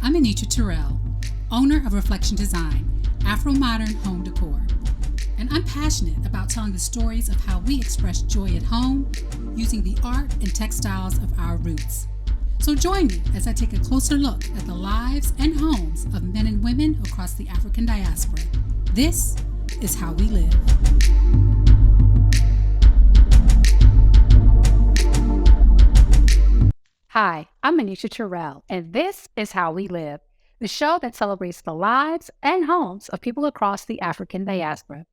I'm Anitra Terrell, owner of Reflection Design, Afro-modern home decor. And I'm passionate about telling the stories of how we express joy at home using the art and textiles of our roots. So join me as I take a closer look at the lives and homes of men and women across the African diaspora. This is how we live. Hi, I'm Anitra Terrell, and this is How We Live, the show that celebrates the lives and homes of people across the African diaspora.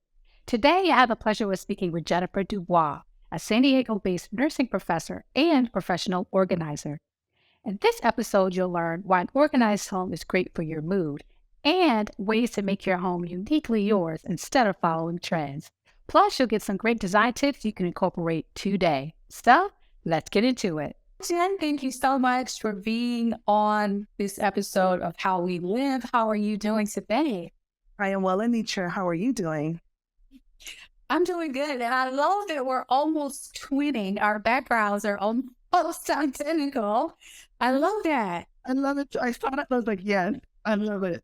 Today, I have the pleasure of speaking with Jennifer DuBois, a San Diego-based nursing professor and professional organizer. In this episode, you'll learn why an organized home is great for your mood and ways to make your home uniquely yours instead of following trends. Plus, you'll get some great design tips you can incorporate today. So, let's get into it. Jen, thank you so much for being on this episode of How We Live. How are you doing today? I am well, Anitra. How are you doing? I'm doing good. And I love that we're almost twinning. Our backgrounds are almost identical. I love that. I love it. I saw it. I was like, yes, I love it.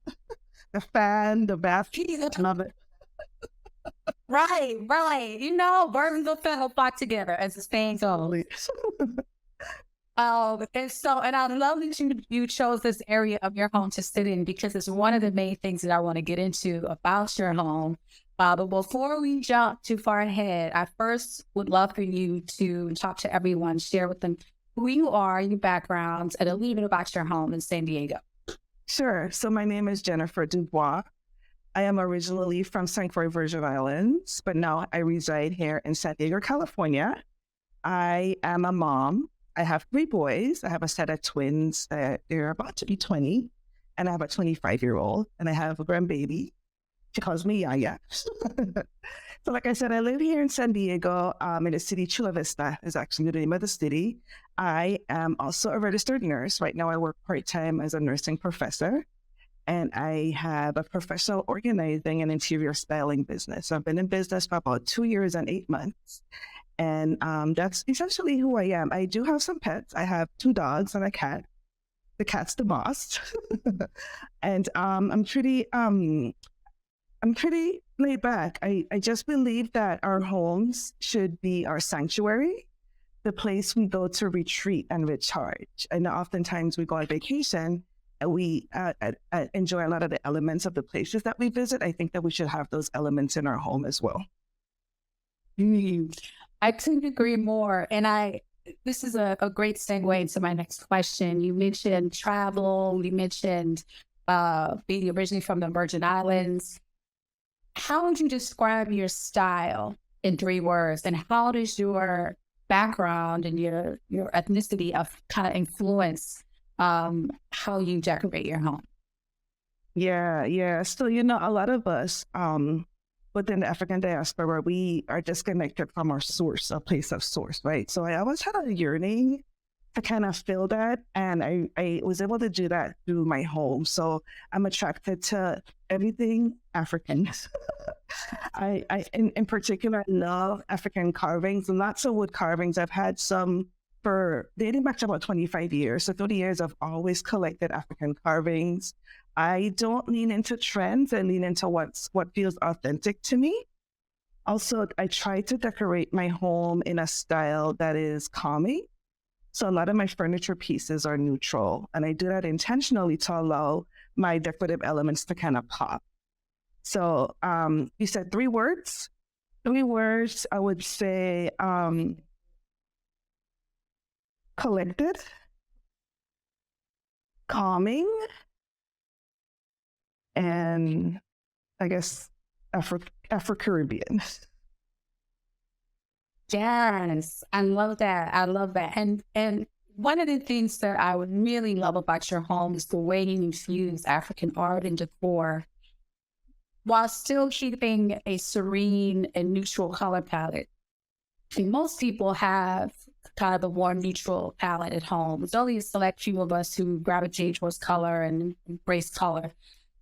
The fan, the bath. I love it. Right. You know, birds of feather flock together, as the saying goes. And I love that you chose this area of your home to sit in because it's one of the main things that I want to get into about your home. But before we jump too far ahead, I first would love for you to talk to everyone, share with them who you are, your backgrounds, and a little bit about your home in San Diego. Sure. So my name is Jennifer DuBois. I am originally from St. Croix, Virgin Islands, but now I reside here in San Diego, California. I am a mom. I have 3 boys. I have a set of twins. They're about to be 20, and I have a 25-year-old, and I have a grandbaby. She calls me Yaya. So like I said, I live here in San Diego, in the city. Chula Vista is actually the name of the city. I am also a registered nurse. Right now I work part-time as a nursing professor, and I have a professional organizing and interior styling business. So I've been in business for about 2 years and 8 months. And that's essentially who I am. I do have some pets. I have 2 dogs and a cat. The cat's the boss. And I'm pretty laid back. I just believe that our homes should be our sanctuary, the place we go to retreat and recharge. And oftentimes we go on vacation and we enjoy a lot of the elements of the places that we visit. I think that we should have those elements in our home as well. I couldn't agree more. And this is a great segue into my next question. You mentioned travel. You mentioned being originally from the Virgin Islands. How would you describe your style in 3 words? And how does your background and your ethnicity kind of influence how you decorate your home? Yeah. So, a lot of us within the African diaspora, we are disconnected from our source, a place of source, right? So I always had a yearning to kind of feel that, and I was able to do that through my home. So I'm attracted to everything African. I in particular love African carvings, lots of wood carvings. I've had some for dating back to about 25 years. So 30 years, I've always collected African carvings. I don't lean into trends. I lean into what feels authentic to me. Also, I try to decorate my home in a style that is calming. So a lot of my furniture pieces are neutral, and I do that intentionally to allow my decorative elements to kind of pop. So you said 3 words. 3 words, I would say collected, calming, and I guess Afro-Caribbean. Yes, I love that. And one of the things that I would really love about your home is the way you infuse African art and decor while still keeping a serene and neutral color palette. And most people have kind of a more neutral palette at home. There's only a select few of us who gravitate towards color and embrace color.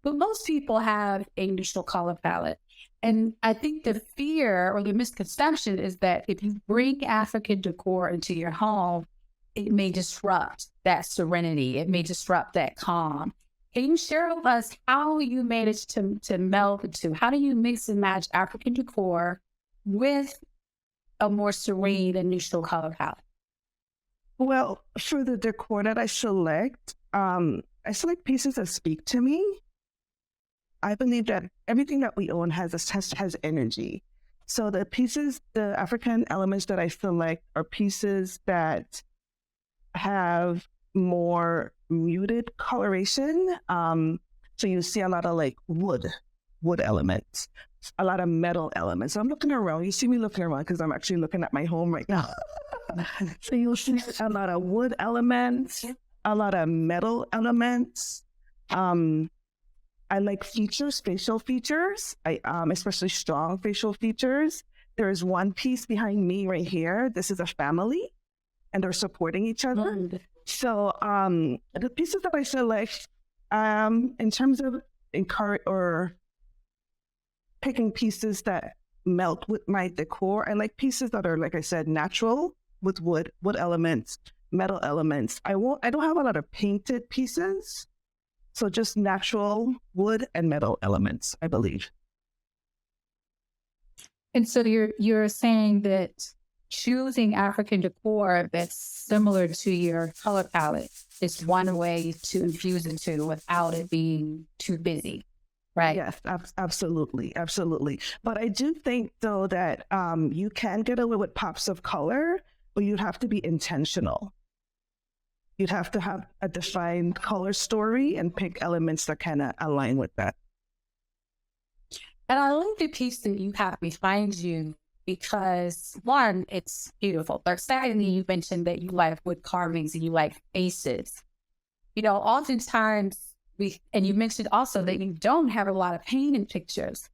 But most people have a neutral color palette. And I think the fear or the misconception is that if you bring African decor into your home, it may disrupt that serenity. It may disrupt that calm. Can you share with us how you managed to meld the two? How do you mix and match African decor with a more serene and neutral color palette? Well, for the decor that I select pieces that speak to me. I believe that everything that we own has energy. So the African elements that I select are pieces that have more muted coloration. So you see a lot of like wood elements, a lot of metal elements. So I'm looking around. You see me looking around because I'm actually looking at my home right now. So you'll see a lot of wood elements, a lot of metal elements. I like facial features. Especially strong facial features. There is one piece behind me right here. This is a family, and they're supporting each other. Mm. So the pieces that I select, in terms of picking pieces that melt with my decor, I like pieces that are, like I said, natural with wood elements, metal elements. I don't have a lot of painted pieces. So just natural wood and metal elements, I believe. And so you're saying that choosing African decor that's similar to your color palette is one way to infuse into without it being too busy, right? Yes, absolutely. Absolutely. But I do think, though, that you can get away with pops of color, but you'd have to be intentional. You'd have to have a defined color story and pick elements that kind of align with that. And I like the piece that you have behind you because, one, it's beautiful. But secondly, you mentioned that you like wood carvings and you like faces. You know, oftentimes and you mentioned also that you don't have a lot of painted pictures,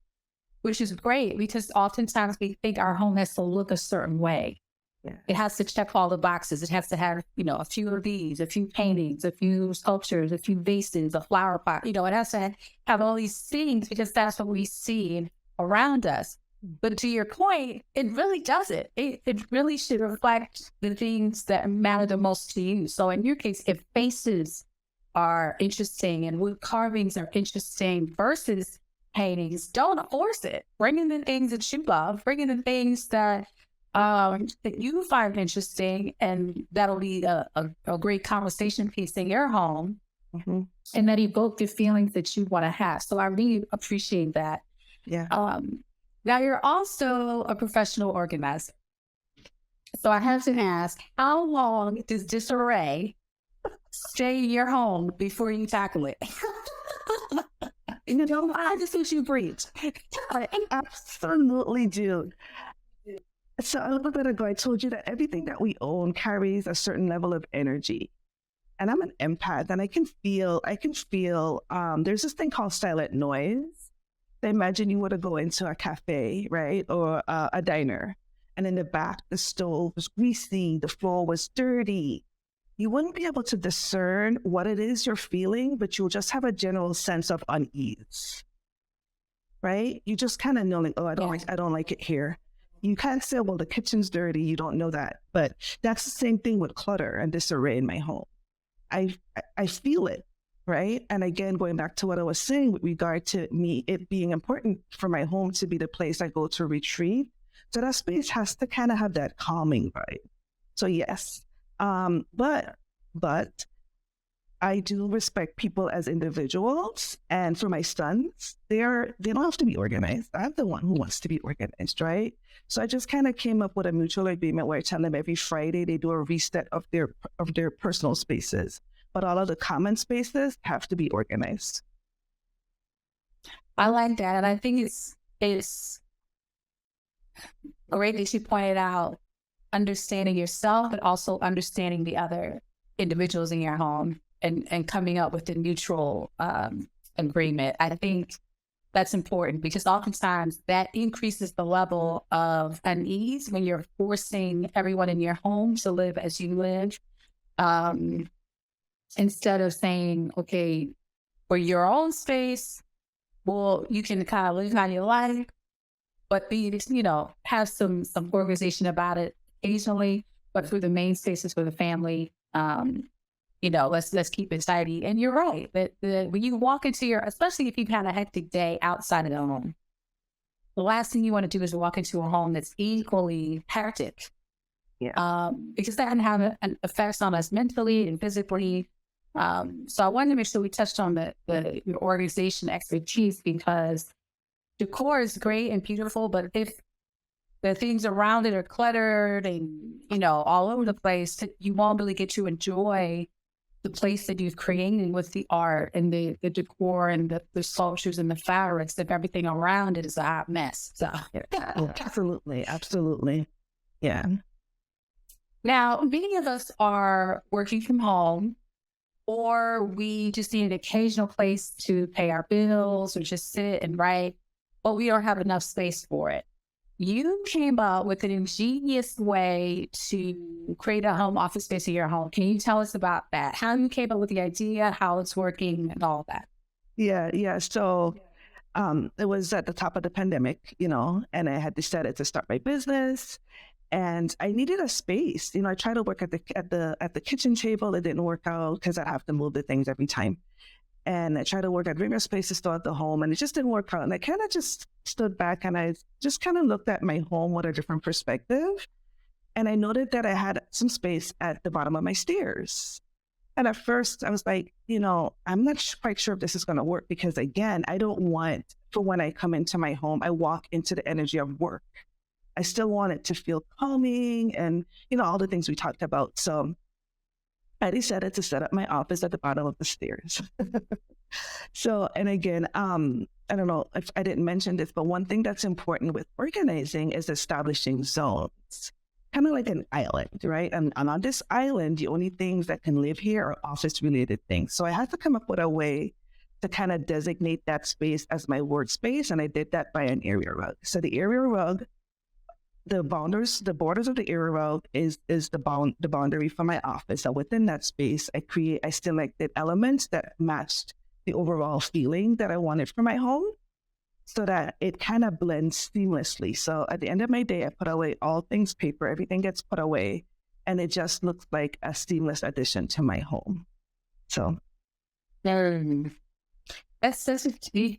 which is great because oftentimes we think our home has to look a certain way. Yeah. It has to check all the boxes. It has to have, a few of these, a few paintings, a few sculptures, a few vases, a flower pot. It has to have all these things because that's what we see around us. But to your point, it really doesn't. It really should reflect the things that matter the most to you. So in your case, if faces are interesting and wood carvings are interesting versus paintings, don't force it. Bring in the things that you love. Bring in the things that you find interesting, and that'll be a great conversation piece in your home, mm-hmm. and that evoke the feelings that you want to have. So I really appreciate that. Yeah. Now you're also a professional organizer. So I have to ask, how long does disarray stay in your home before you tackle it? I just wish you breathe. I absolutely do. So a little bit ago, I told you that everything that we own carries a certain level of energy. And I'm an empath, and I can feel, there's this thing called silent noise. Imagine you were to go into a cafe, right? Or a diner. And in the back, the stove was greasy, the floor was dirty. You wouldn't be able to discern what it is you're feeling, but you'll just have a general sense of unease, right? You just kind of know, like, oh, I don't like it here. You can't say, well, the kitchen's dirty. You don't know that. But that's the same thing with clutter and disarray in my home. I feel it, right? And again, going back to what I was saying with regard to me, it being important for my home to be the place I go to retreat. So that space has to kind of have that calming vibe. So yes, but I do respect people as individuals. And for my sons, they don't have to be organized. I'm the one who wants to be organized, right? So I just kind of came up with a mutual agreement where I tell them every Friday they do a reset of their personal spaces. But all of the common spaces have to be organized. I like that. And I think it's great that you pointed out understanding yourself, but also understanding the other individuals in your home and coming up with a neutral agreement. I think that's important because oftentimes that increases the level of unease when you're forcing everyone in your home to live as you live. Instead of saying, okay, for your own space, well, you can kind of live out your life, but have some organization about it occasionally, but for the main spaces for the family, let's keep it tidy. And you're right that when you walk into especially if you've had a hectic day outside of the home, the last thing you want to do is walk into a home that's equally hectic. Yeah. Because that can have an effect on us mentally and physically. So I wanted to make sure we touched on your organization expertise, because decor is great and beautiful, but if the things around it are cluttered and, all over the place, you won't really get to enjoy the place that you've created with the art and the decor and the sculptures and the fabrics. If everything around it is a hot mess. So Absolutely. Absolutely. Yeah. Now, many of us are working from home, or we just need an occasional place to pay our bills or just sit and write, but we don't have enough space for it. You came up with an ingenious way to create a home office space in your home. Can you tell us about that? How you came up with the idea, how it's working, and all that? Yeah. So it was at the top of the pandemic, and I had decided to start my business, and I needed a space. I tried to work at the kitchen table. It didn't work out because I have to move the things every time. And I tried to work at various spaces throughout the home, and it just didn't work out. And I kind of just stood back and I just kind of looked at my home with a different perspective. And I noted that I had some space at the bottom of my stairs. And at first I was like, I'm not quite sure if this is going to work, because again, I don't want, for when I come into my home, I walk into the energy of work. I still want it to feel calming and, all the things we talked about. So I decided to set up my office at the bottom of the stairs. So, and again, I don't know if I didn't mention this, but one thing that's important with organizing is establishing zones, kind of like an island, right? And on this island, the only things that can live here are office-related things. So I had to come up with a way to kind of designate that space as my workspace, and I did that by an area rug. So the area rug, the borders of the area rug is the boundary for my office. So within that space, I selected elements that matched the overall feeling that I wanted for my home, so that it kind of blends seamlessly. So at the end of my day, I put away all things paper, everything gets put away, and it just looks like a seamless addition to my home. So that's such a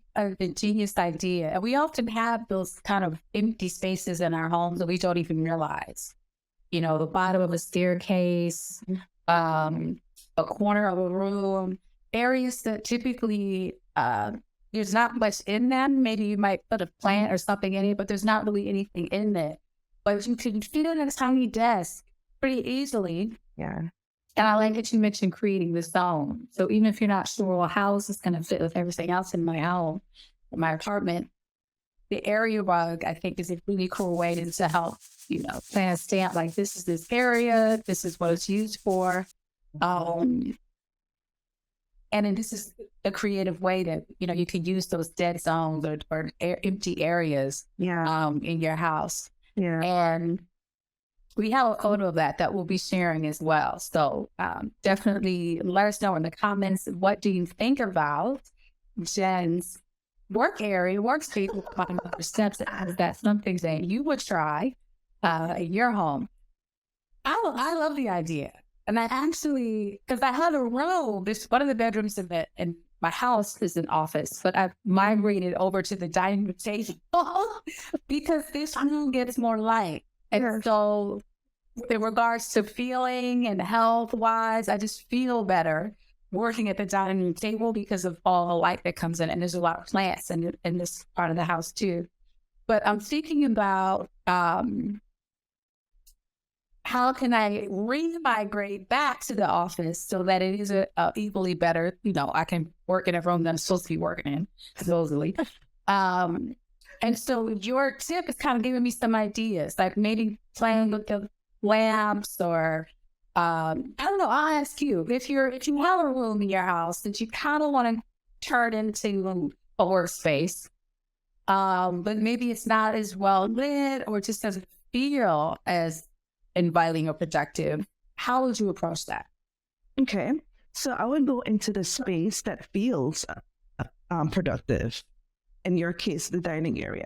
genius idea. And we often have those kind of empty spaces in our homes that we don't even realize. The bottom of a staircase, a corner of a room, areas that typically there's not much in them. Maybe you might put a plant or something in it, but there's not really anything in it. But you can fit it in a tiny desk pretty easily. Yeah. And I like that you mentioned creating the zone. So even if you're not sure how is this going to fit with everything else in my home, in my apartment, the area rug, I think, is a really cool way to help, plan a stamp like this is this area, this is what it's used for. And then this is a creative way that, you can use those dead zones or empty areas in your house. Yeah. And we have a photo of that we'll be sharing as well. So definitely let us know in the comments, what do you think about Jen's workspace with bottom of her steps? Is that something that you would try in your home? I love the idea. And I actually, because I have a room, one of the bedrooms in my house is an office, but I've migrated over to the dining room table because this room gets more light. And so in regards to feeling and health-wise, I just feel better working at the dining room table because of all the light that comes in. And there's a lot of plants in this part of the house too. But I'm thinking about how can I re-migrate back to the office so that it is equally better? I can work in a room that I'm supposed to be working in, supposedly. And so your tip is kind of giving me some ideas, like maybe playing with the lamps, or I don't know. I'll ask you if you have a room in your house that you kind of want to turn into a workspace, but maybe it's not as well lit or just doesn't feel as inviting or productive. How would you approach that? Okay, so I would go into the space that feels productive. In your case, the dining area.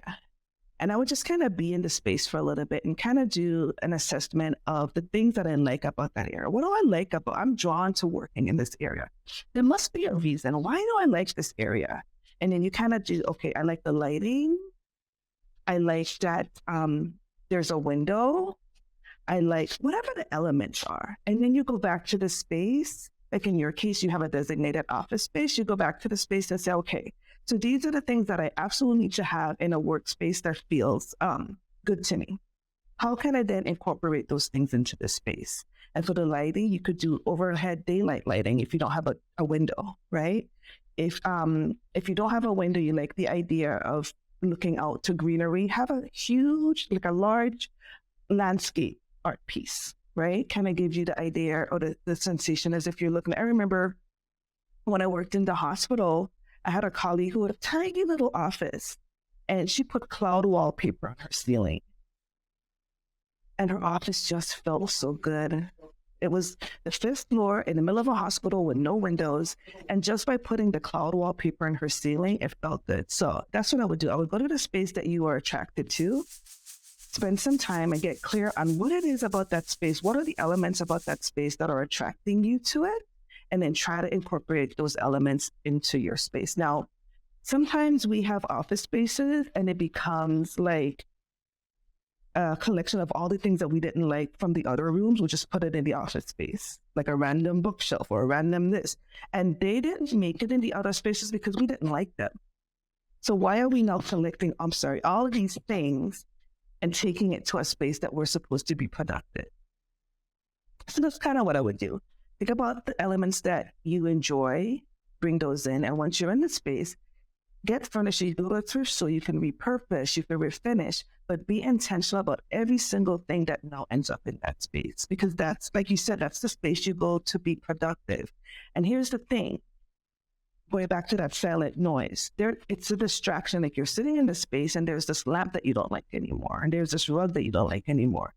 And I would just kind of be in the space for a little bit and kind of do an assessment of the things that I like about that area. What do I like about, I'm drawn to working in this area. There must be a reason. Why do I like this area? And then you kind of do, okay, I like the lighting. I like that there's a window. I like whatever the elements are. And then you go back to the space. Like in your case, you have a designated office space. You go back to the space and say, okay, so these are the things that I absolutely need to have in a workspace that feels good to me. How can I then incorporate those things into the space? And for the lighting, you could do overhead daylight lighting if you don't have a window, right? If you don't have a window, you like the idea of looking out to greenery, have a huge, like a large landscape art piece, right? Kind of gives you the idea or the sensation as if you're looking. I remember when I worked in the hospital, I had a colleague who had a tiny little office and she put cloud wallpaper on her ceiling. And her office just felt so good. It was the 5th floor in the middle of a hospital with no windows. And just by putting the cloud wallpaper on her ceiling, it felt good. So that's what I would do. I would go to the space that you are attracted to, spend some time and get clear on what it is about that space. What are the elements about that space that are attracting you to it? And then try to incorporate those elements into your space. Now, sometimes we have office spaces and it becomes like a collection of all the things that we didn't like from the other rooms. We'll just put it in the office space, like a random bookshelf or a random this. And they didn't make it in the other spaces because we didn't like them. So why are we now collecting, all of these things and taking it to a space that we're supposed to be productive? So that's kind of what I would do. Think about the elements that you enjoy, bring those in. And once you're in the space, get furniture. You go through so you can repurpose, you can refinish, but be intentional about every single thing that now ends up in that space. Because that's, like you said, that's the space you go to be productive. And here's the thing, going back to that silent noise, it's a distraction. Like you're sitting in the space and there's this lamp that you don't like anymore. And there's this rug that you don't like anymore.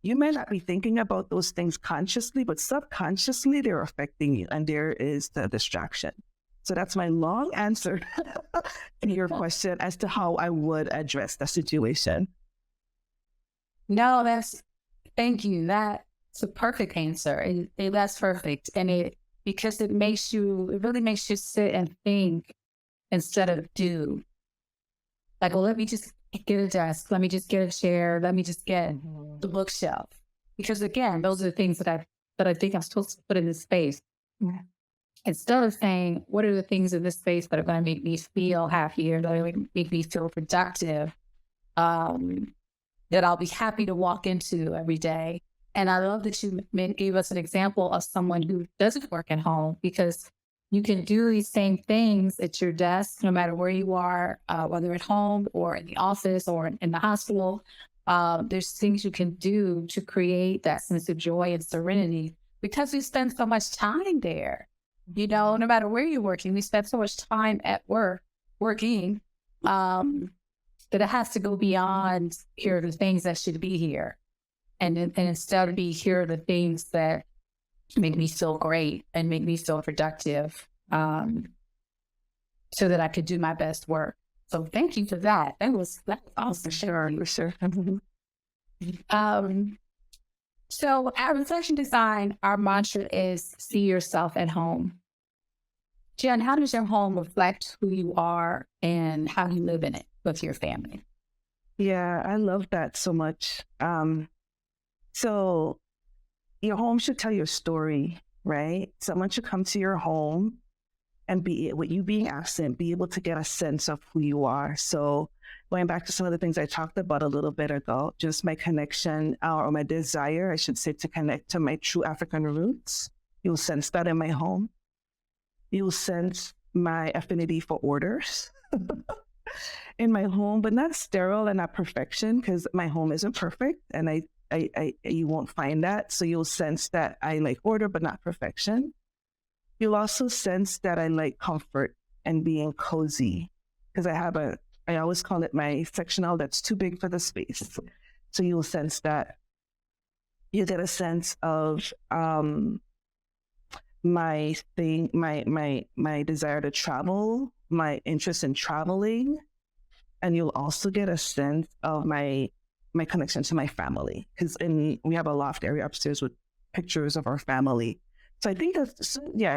You may not be thinking about those things consciously, but subconsciously they're affecting you. And there is the distraction. So that's my long answer to your question as to how I would address the situation. No, thank you. That's a perfect answer. That's perfect. And because it really makes you sit and think instead of do. Like, well, let me just get a desk. Let me just get a chair. Let me just get the bookshelf. Because again, those are the things that I think I'm supposed to put in this space. Yeah. Instead of saying, what are the things in this space that are going to make me feel happier, that are going to make me feel productive, that I'll be happy to walk into every day. And I love that you gave us an example of someone who doesn't work at home, because you can do these same things at your desk, no matter where you are, whether at home or in the office or in the hospital. There's things you can do to create that sense of joy and serenity, because we spend so much time there. You know, no matter where you're working, we spend so much time at working, that it has to go beyond here are the things that should be here. And instead be here are the things that make me feel great and make me feel productive, so that I could do my best work. So thank you for that. That was awesome. Sure. So at Reflection Design, our mantra is see yourself at home. Jen, how does your home reflect who you are and how you live in it with your family? Yeah, I love that so much. So your home should tell your story, right? Someone should come to your home and with you being absent, be able to get a sense of who you are. So going back to some of the things I talked about a little bit ago, just my connection or my desire, I should say, to connect to my true African roots. You'll sense that in my home. You'll sense my affinity for orders in my home, but not sterile and not perfection, because my home isn't perfect, and you won't find that. So you'll sense that I like order, but not perfection. You'll also sense that I like comfort and being cozy, because I always call it my sectional that's too big for the space. So you'll sense that. You get a sense of my desire to travel, my interest in traveling, and you'll also get a sense of my connection to my family, because we have a loft area upstairs with pictures of our family. So I think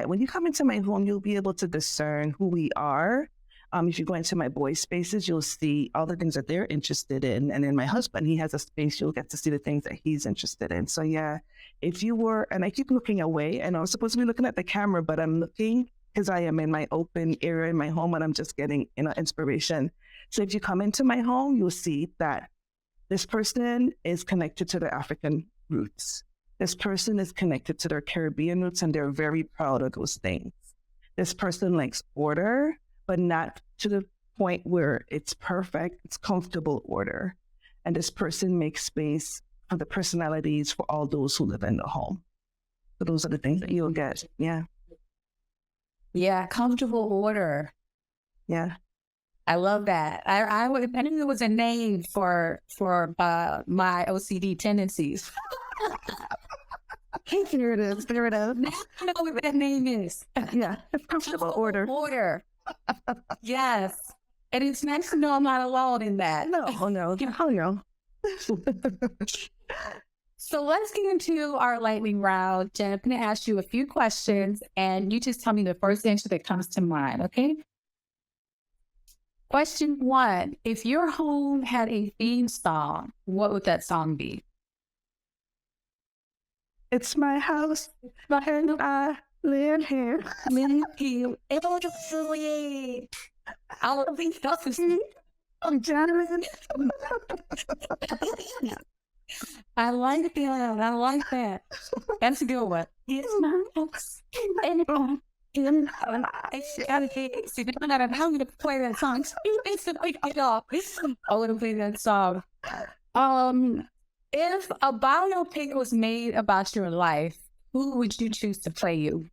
when you come into my home, you'll be able to discern who we are. If you go into my boys' spaces, you'll see all the things that they're interested in. And then my husband, he has a space, you'll get to see the things that he's interested in. So yeah, if you were, and I keep looking away, and I'm supposed to be looking at the camera, but I'm looking because I am in my open area in my home and I'm just getting inspiration. So if you come into my home, you'll see that this person is connected to their African roots. This person is connected to their Caribbean roots, and they're very proud of those things. This person likes order, but not to the point where it's perfect. It's comfortable order. And this person makes space for the personalities for all those who live in the home. So those are the things that you'll get. Yeah. Yeah, comfortable order. Yeah. I love that. I knew there was a name for my OCD tendencies. Here it is. There it is. Now I know what that name is. Yeah, it's comfortable order. Order. Yes. And it's nice to know I'm not alone in that. No. Oh, no. So let's get into our lightning round. Jen, I'm going to ask you a few questions, and you just tell me the first answer that comes to mind, okay? Question 1, if your home had a theme song, what would that song be? It's my house, my home, I live here. I'll be I'm Jennifer. I like that. That's a good one. It's my house. How to play that song? I want to play that song. If a biopic was made about your life, who would you choose to play you?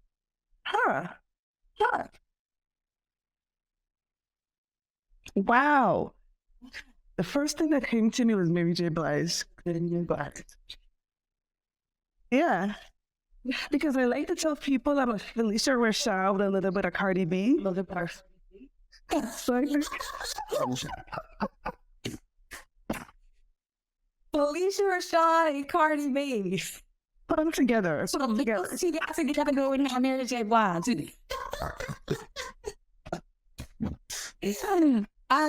Wow. The first thing that came to me was Mary J. Blige. Yeah. Because I like to tell people I'm a Felicia Rashad with a little bit of Cardi B. Felicia Rashad and Cardi B. Put them together. She got to go in Mary J. Blige. I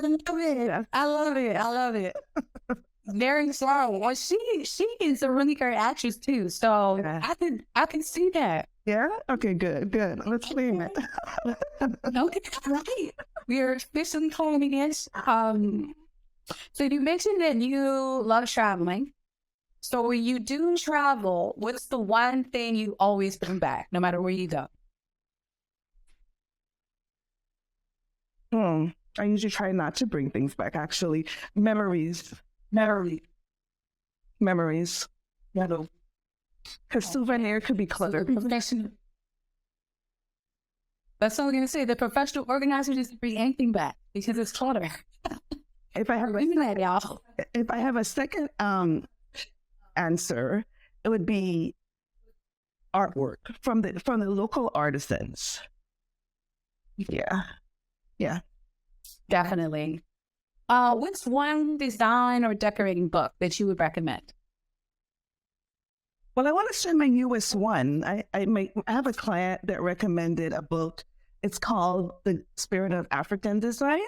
love it. Very strong. Well, she is a really great actress too. So yeah. I can see that. Yeah. Okay. Good. Let's play it. Okay. Right. We're officially calling it. So you mentioned that you love traveling. So when you do travel, what's the one thing you always bring back, no matter where you go? I usually try not to bring things back. Actually, memories. Yeah, no. Because souvenir could be cluttered. That's what I'm going to say. The professional organizer doesn't bring anything back because it's clutter. If I have a second answer, it would be artwork from the local artisans. Yeah. Definitely. What's one design or decorating book that you would recommend? Well, I want to share my newest one. I have a client that recommended a book. It's called The Spirit of African Design.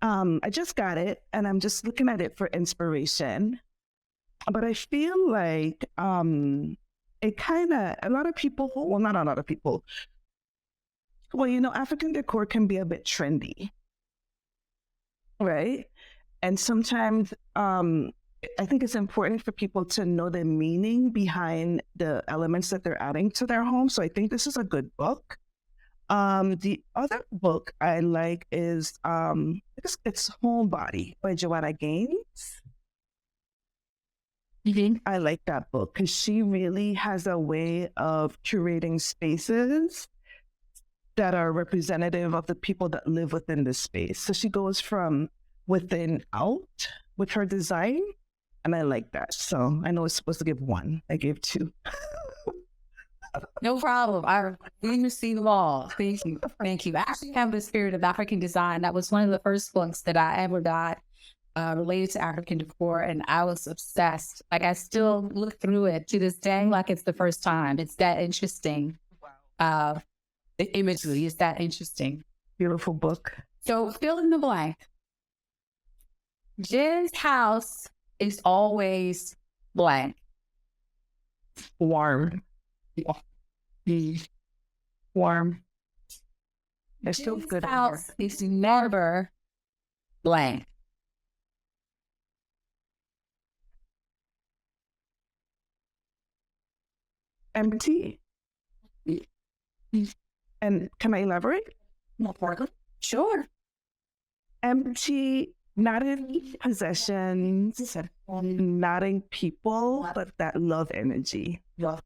I just got it, and I'm just looking at it for inspiration. But I feel like it kind of, a lot of people, well, not a lot of people. Well, African decor can be a bit trendy, right? And sometimes I think it's important for people to know the meaning behind the elements that they're adding to their home. So I think this is a good book. The other book I like is it's Homebody by Joanna Gaines. Mm-hmm. I like that book because she really has a way of curating spaces that are representative of the people that live within the space. So she goes from within out with her design, and I like that. So I know it's supposed to give one. I gave two. No problem. We receive them all. Thank you. Thank you. I actually have the spirit of African design. That was one of the first books that I ever got related to African decor, and I was obsessed. Like, I still look through it to this day like it's the first time. It's that interesting. The imagery is that interesting. Beautiful book. So fill in the blank. Jen's house is always blank. Warm. Warm. It's still good. House is never blank. Empty. And can I elaborate? Sure. Empty, not in possessions, not in people, but that love energy. I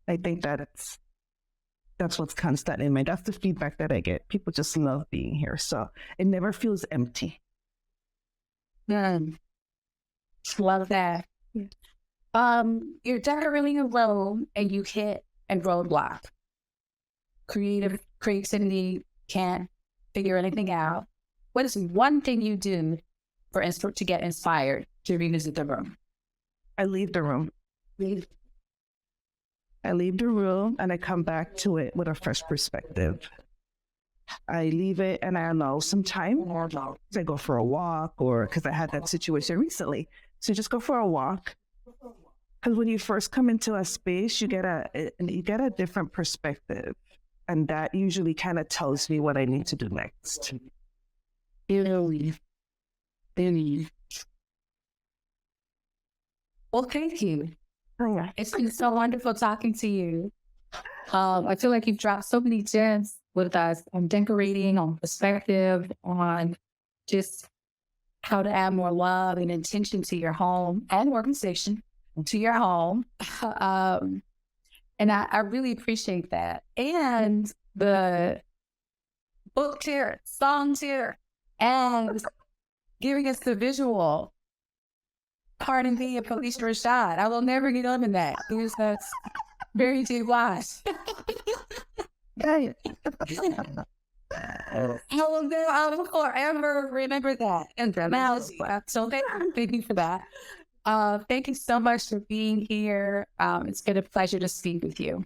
think that's what's constant in me. That's the feedback that I get. People just love being here. So it never feels empty. Love that. You're decorating a room and you hit a roadblock. Creativity can't figure anything out. What is one thing you do to get inspired to revisit the room? I leave the room. I leave the room and I come back to it with a fresh perspective. I leave it and I allow some time. I go for a walk, or because I had that situation recently. So just go for a walk. Because when you first come into a space, you get a different perspective. And that usually kind of tells me what I need to do next. Well, thank you. It's been so wonderful talking to you. I feel like you've dropped so many gems with us on decorating, on perspective, on just how to add more love and intention to your home and organization to your home. And I really appreciate that. And the book tier, song tier, and giving us the visual. Pardon me, Felicia Rashad. I will never get over that. Because that's very DuBois. I will forever remember that. And so thank you for that. Thank you so much for being here. It's been a pleasure to speak with you.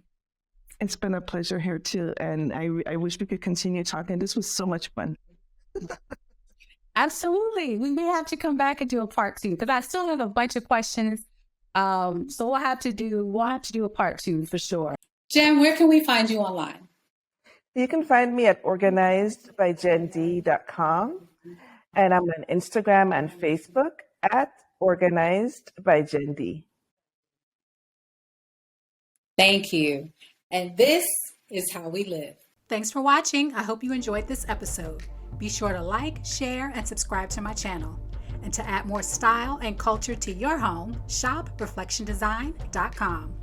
It's been a pleasure here too. And I wish we could continue talking. This was so much fun. Absolutely. We may have to come back and do a part 2 because I still have a bunch of questions. So we'll have to do a part 2 for sure. Jen, where can we find you online? You can find me at organizedbyjend.com. And I'm on Instagram and Facebook at Organized by Jen D. Thank you. And this is how we live. Thanks for watching. I hope you enjoyed this episode. Be sure to like, share, and subscribe to my channel. And to add more style and culture to your home, shop reflektiondesign.com.